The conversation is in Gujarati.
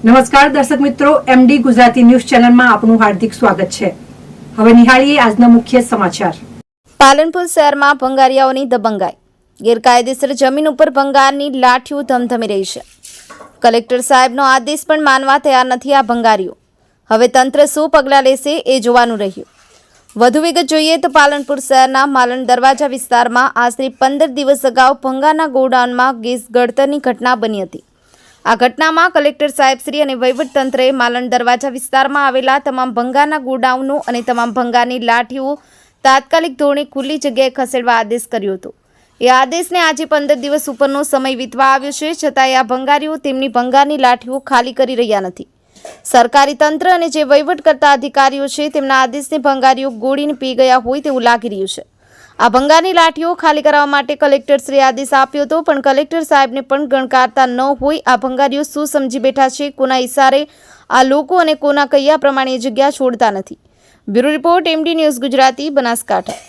નમસ્કાર દર્શક મિત્રો, એમડી ગુજરાતી ન્યૂઝ ચેનલમાં આપનું હાર્દિક સ્વાગત છે। હવે નિહાળીએ આજના મુખ્ય સમાચાર। પાલનપુર શહેરમાં ભંગારિયાઓની દબંગાઈ, ગેરકાયદેસર જમીન ઉપર ભંગારની લાઠીઓ ધમધમી રહી છે। કલેક્ટર સાહેબનો આદેશ પણ માનવા તૈયાર નથી આ ભંગારીઓ। હવે તંત્ર શું પગલાં લેશે એ જોવાનું રહ્યું। વધુ વિગત જોઈએ તો પાલનપુર શહેરના માલણ દરવાજા વિસ્તારમાં આશરે 15 દિવસ અગાઉ ભંગારના ગોડાઉનમાં ગેસ ગળતરની ઘટના બની હતી। આ ઘટનામાં કલેક્ટર સાહેબશ્રી અને વહીવટતંત્રએ માલણ દરવાજા વિસ્તારમાં આવેલા તમામ ભંગારના ગોડાઉનો અને તમામ ભંગારની લાઠીઓ તાત્કાલિક ધોરણે ખુલ્લી જગ્યાએ ખસેડવા આદેશ કર્યો હતો। એ આદેશને આજે 15 દિવસ ઉપરનો સમય વીતવા આવ્યો છે, છતાંય આ ભંગારીઓ તેમની ભંગારની લાઠીઓ ખાલી કરી રહ્યા નથી। સરકારી તંત્ર અને જે વહીવટ કરતા અધિકારીઓ છે તેમના આદેશને ભંગારીઓ ગોળીને પી ગયા હોય તેવું લાગી રહ્યું છે। આ ભંગારની લાઠીઓ ખાલી કરાવવા માટે કલેક્ટરશ્રીએ આદેશ આપ્યો હતો, પણ કલેક્ટર સાહેબને પણ ગણકારતા ન હોય આ ભંગારીઓ શું સમજી બેઠા છે, કોના ઇશારે આ લોકો અને કોના કયા પ્રમાણે જગ્યા છોડતા નથી। Bureau report, MD news Gujarati, Banaskantha.